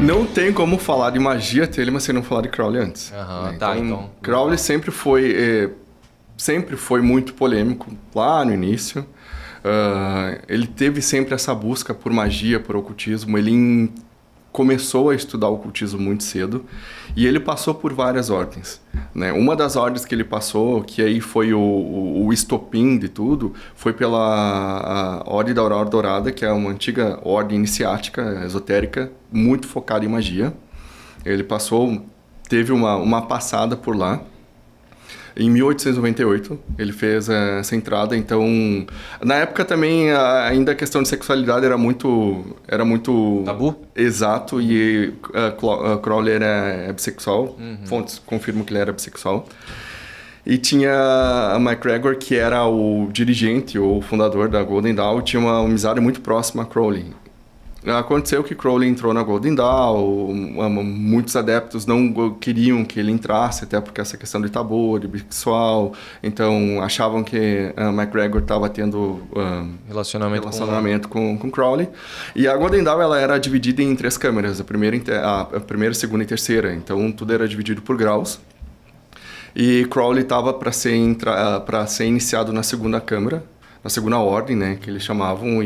Não tem como falar de magia Telemann sem não falar de Crowley antes. Então. Crowley sempre foi muito polêmico lá no início. Ele teve sempre essa busca por magia, por ocultismo. Ele começou a estudar o ocultismo muito cedo e ele passou por várias ordens, né? Uma das ordens que ele passou, que aí foi o estopim de tudo, foi pela Ordem da Aurora Dourada, que é uma antiga ordem iniciática, esotérica, muito focada em magia. Ele teve uma passada por lá. Em 1898, ele fez essa entrada, então... Na época também, ainda a questão de sexualidade era muito... Tabu? Exato, e Crowley era bissexual, fontes confirmam que ele era bissexual. E tinha a MacGregor, que era o dirigente, ou fundador da Golden Dawn, tinha uma amizade muito próxima a Crowley. Aconteceu que Crowley entrou na Golden Dawn, muitos adeptos não queriam que ele entrasse, até porque essa questão de tabu, de bissexual, então achavam que MacGregor estava tendo relacionamento com Crowley. E a Golden Dawn ela era dividida em 3 câmeras, a primeira, segunda e terceira, então tudo era dividido por graus. E Crowley estava para ser iniciado na segunda câmara, na segunda ordem, né, que eles chamavam,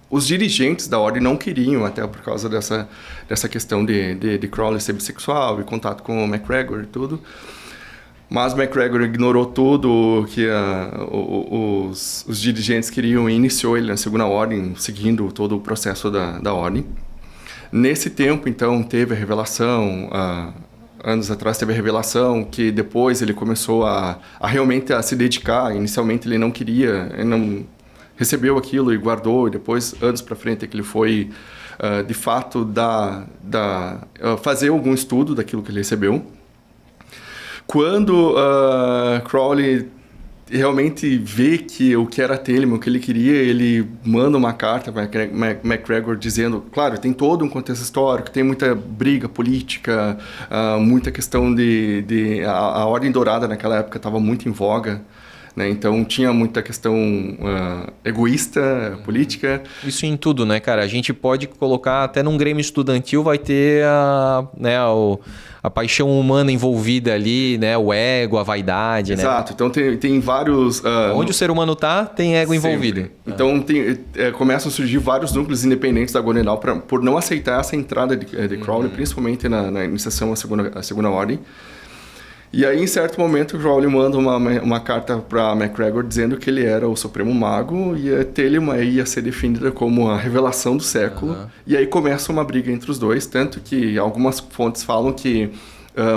os dirigentes da ordem não queriam, até por causa dessa questão de Crowley ser bissexual e contato com o MacGregor e tudo. Mas MacGregor ignorou tudo que os dirigentes queriam e iniciou ele na segunda ordem, seguindo todo o processo da ordem. Nesse tempo, então, teve a revelação... anos atrás teve a revelação que depois ele começou realmente a se dedicar. Inicialmente ele não queria... Ele não recebeu aquilo e guardou, e depois, anos para frente, é que ele foi, de fato, fazer algum estudo daquilo que ele recebeu. Quando Crowley realmente vê que o que era Telemann, o que ele queria, ele manda uma carta para MacGregor dizendo, claro, tem todo um contexto histórico, tem muita briga política, muita questão a Ordem Dourada naquela época estava muito em voga, né? Então tinha muita questão egoísta, política. Isso em tudo, né, cara? A gente pode colocar até num Grêmio estudantil, vai ter a paixão humana envolvida ali, né? O ego, a vaidade, Exato. Né? Então tem vários... Onde o ser humano tá, tem ego envolvido. Então começam a surgir vários núcleos independentes da Golden Dawn por não aceitar essa entrada de Crowley, principalmente na iniciação à segunda ordem. E aí, em certo momento, Crowley manda uma carta para MacGregor dizendo que ele era o Supremo Mago e a Telemann ia ser definida como a revelação do século. E aí começa uma briga entre os dois, tanto que algumas fontes falam que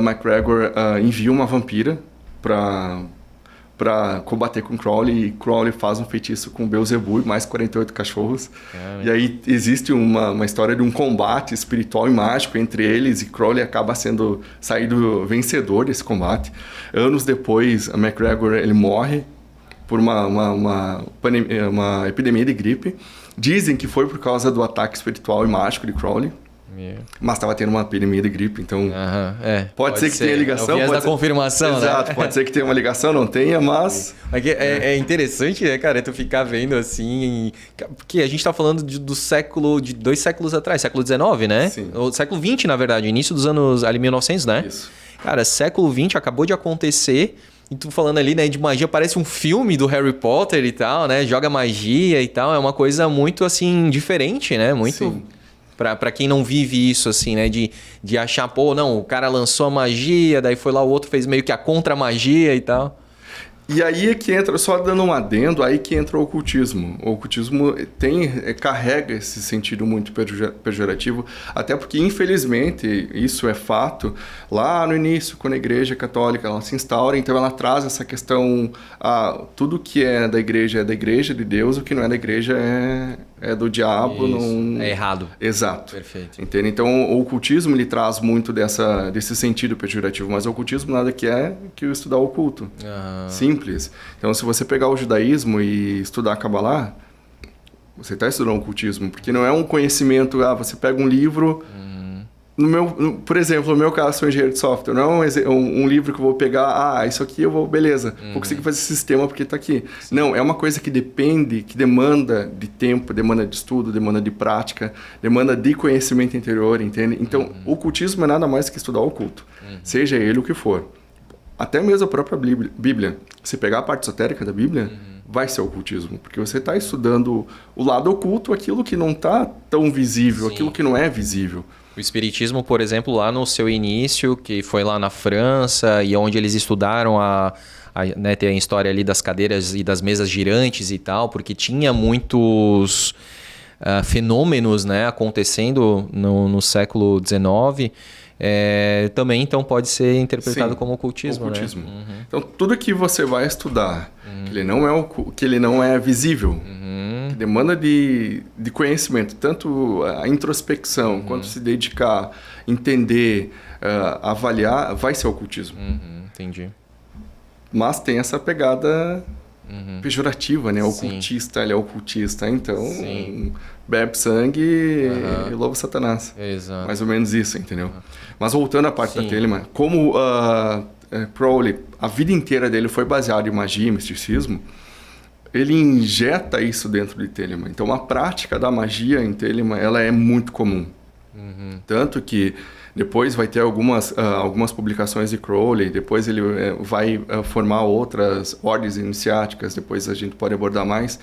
MacGregor envia uma vampira para combater com Crowley, e Crowley faz um feitiço com Beelzebub e mais 48 cachorros. E aí existe uma história de um combate espiritual e mágico entre eles, e Crowley acaba saindo vencedor desse combate. Anos depois, a MacGregor ele morre por uma epidemia de gripe. Dizem que foi por causa do ataque espiritual e mágico de Crowley. Mas estava tendo uma epidemia de gripe, então pode ser que tenha ligação. Da confirmação, Exato, né? Pode ser que tenha uma ligação, não tenha, mas... É interessante, né, cara, tu ficar vendo assim... Porque a gente tá falando de 2 séculos atrás, século XIX, né? Sim. O século XX, na verdade, início dos anos ali 1900, né? Isso. Cara, século XX acabou de acontecer... E tu falando ali, né, de magia, parece um filme do Harry Potter e tal, né? Joga magia e tal, é uma coisa muito, assim, diferente, né? Muito... Sim. Pra quem não vive isso, assim, né? De achar, pô, não, o cara lançou a magia, daí foi lá o outro, fez meio que a contra-magia e tal. E aí é que entra, só dando um adendo, aí que entra o ocultismo. O ocultismo carrega esse sentido muito pejorativo, até porque, infelizmente, isso é fato, lá no início, quando a Igreja Católica ela se instaura, então ela traz essa questão, tudo que é da Igreja de Deus, o que não é da Igreja é do diabo. Não... É errado. Exato. Perfeito. Entende? Então, o ocultismo ele traz muito desse sentido pejorativo, mas o ocultismo nada que estudar o oculto. Simples. Então, se você pegar o judaísmo e estudar a Kabbalah, você está estudando o ocultismo, porque não é um conhecimento, você pega um livro Por exemplo, no meu caso, sou engenheiro de software. Não é um livro que eu vou pegar, isso aqui eu vou, beleza, vou conseguir fazer esse sistema porque está aqui. Sim. Não, é uma coisa que depende, que demanda de tempo, demanda de estudo, demanda de prática, demanda de conhecimento interior, entende? Então, o ocultismo é nada mais que estudar o oculto, seja ele o que for. Até mesmo a própria Bíblia. Se pegar a parte esotérica da Bíblia, vai ser ocultismo, porque você está estudando o lado oculto, aquilo que não está tão visível, aquilo que não é visível. O espiritismo, por exemplo, lá no seu início, que foi lá na França, e onde eles estudaram né, tem a história ali das cadeiras e das mesas girantes e tal, porque tinha muitos fenômenos, né, acontecendo no século XIX, também então pode ser interpretado como ocultismo. Né? Então, tudo que você vai estudar, que ele não é visível, que demanda de conhecimento, tanto a introspecção, quanto se dedicar, entender, avaliar, vai ser ocultismo. Entendi. Mas tem essa pegada pejorativa, né? Ocultista, ele é ocultista. Então, bebe sangue e louva Satanás. Exato. Mais ou menos isso, entendeu? Mas voltando à parte da Telemann, como Crowley, a vida inteira dele foi baseada em magia e misticismo, ele injeta isso dentro de Telemann. Então, a prática da magia em Telemann, ela é muito comum. Tanto que depois vai ter algumas publicações de Crowley, depois ele vai formar outras ordens iniciáticas, depois a gente pode abordar mais.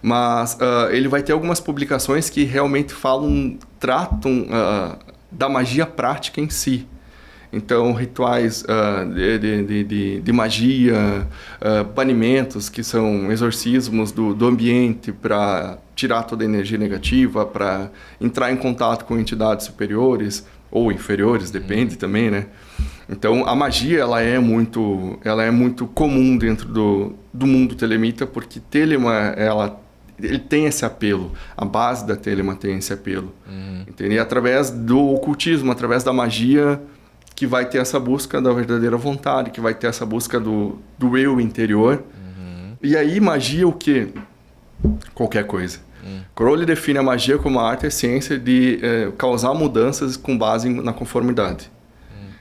Mas ele vai ter algumas publicações que realmente tratam da magia prática em si. Então, rituais de magia, banimentos, que são exorcismos do ambiente para tirar toda a energia negativa, para entrar em contato com entidades superiores ou inferiores, depende também, né? Então, a magia ela é muito comum dentro do mundo telemita, porque Telemann, ele tem esse apelo, a base da Telemann tem esse apelo. Entende? E através do ocultismo, através da magia, que vai ter essa busca da verdadeira vontade, que vai ter essa busca do eu interior. E aí, magia o quê? Qualquer coisa. Crowley define a magia como a arte e a ciência de causar mudanças com base na conformidade.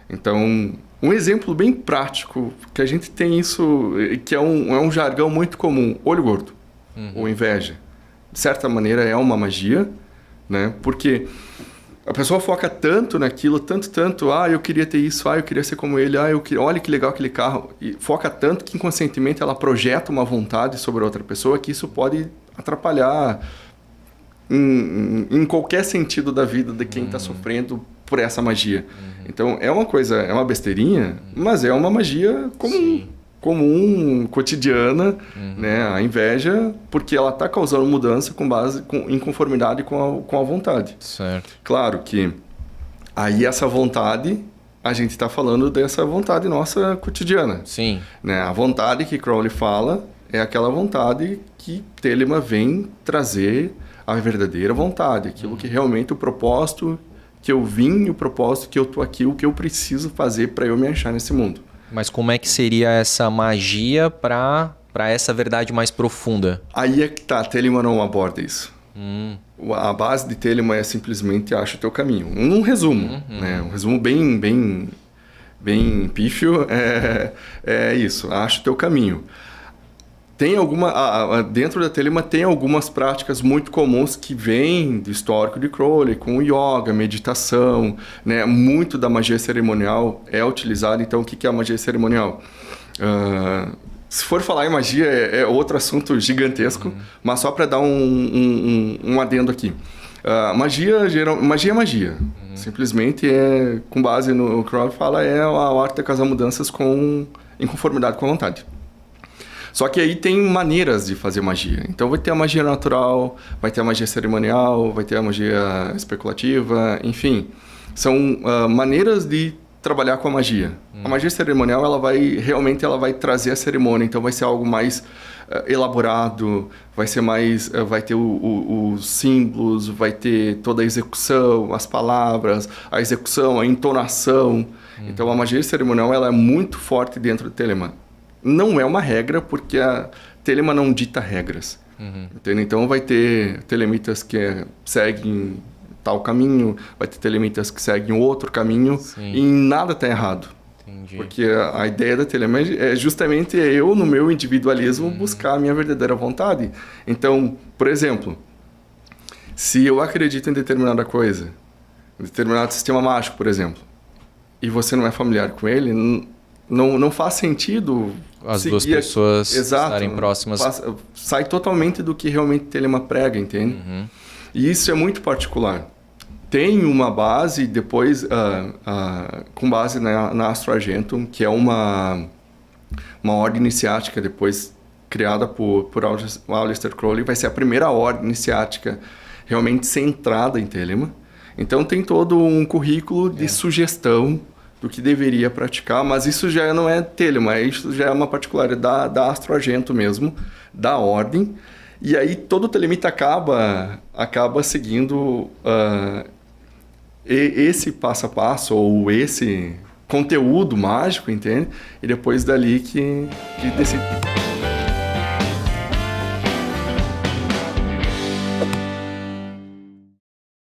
Então, um exemplo bem prático, que a gente tem isso, que é um jargão muito comum, olho gordo, ou inveja. De certa maneira é uma magia, né? Porque a pessoa foca tanto naquilo, tanto, eu queria ter isso, eu queria ser como ele, olha que legal aquele carro. E foca tanto que inconscientemente ela projeta uma vontade sobre outra pessoa, que isso pode atrapalhar em qualquer sentido da vida de quem está sofrendo por essa magia. Então, é uma besteirinha, mas é uma magia comum, cotidiana, né? A inveja, porque ela está causando mudança em conformidade com a vontade. Certo. Claro que aí essa vontade, a gente está falando dessa vontade nossa cotidiana. Sim. Né? A vontade que Crowley fala é aquela vontade que Telemann vem trazer a verdadeira vontade, aquilo que realmente o propósito que eu vim, o propósito que eu tô aqui, o que eu preciso fazer para eu me achar nesse mundo. Mas como é que seria essa magia para essa verdade mais profunda? Aí é que tá, Telemann não aborda isso. A base de Telemann é simplesmente acha o teu caminho. Um resumo, né? Um resumo bem pífio, é isso, acha o teu caminho. Tem dentro da Telemann tem algumas práticas muito comuns que vêm do histórico de Crowley, com yoga, meditação, né? Muito da magia cerimonial é utilizada. Então, o que é a magia cerimonial? Se for falar em magia, é outro assunto gigantesco, mas só para dar um adendo aqui. Magia é magia. Simplesmente com base no que Crowley fala, é a arte de causar mudanças em conformidade com a vontade. Só que aí tem maneiras de fazer magia. Então vai ter a magia natural, vai ter a magia cerimonial, vai ter a magia especulativa, enfim. São maneiras de trabalhar com a magia. A magia cerimonial, ela vai trazer a cerimônia, então vai ser algo mais elaborado, vai ter os símbolos, vai ter toda a execução, as palavras, a execução, a entonação. Então a magia cerimonial, ela é muito forte dentro do Telemann. Não é uma regra, porque a Telemann não dita regras. Entende? Então vai ter telemitas que seguem tal caminho, vai ter telemetas que seguem outro caminho, e nada está errado. Entendi. Porque a ideia da telema é justamente eu, no meu individualismo, buscar a minha verdadeira vontade. Então, por exemplo, se eu acredito em determinada coisa, em determinado sistema mágico, por exemplo, e você não é familiar com ele, não faz sentido as duas pessoas estarem exato, próximas. Sai totalmente do que realmente telema prega, entende? E isso é muito particular. Tem uma base, depois, com base na Astro Argentum, que é uma ordem iniciática, depois criada por Aleister Crowley, vai ser a primeira ordem iniciática realmente centrada em telema. Então tem todo um currículo de sugestão do que deveria praticar, mas isso já não é telema, isso já é uma particularidade da Astro Argentum mesmo, da ordem. E aí todo telemita acaba seguindo esse passo a passo, ou esse conteúdo mágico, entende? E depois dali que decide.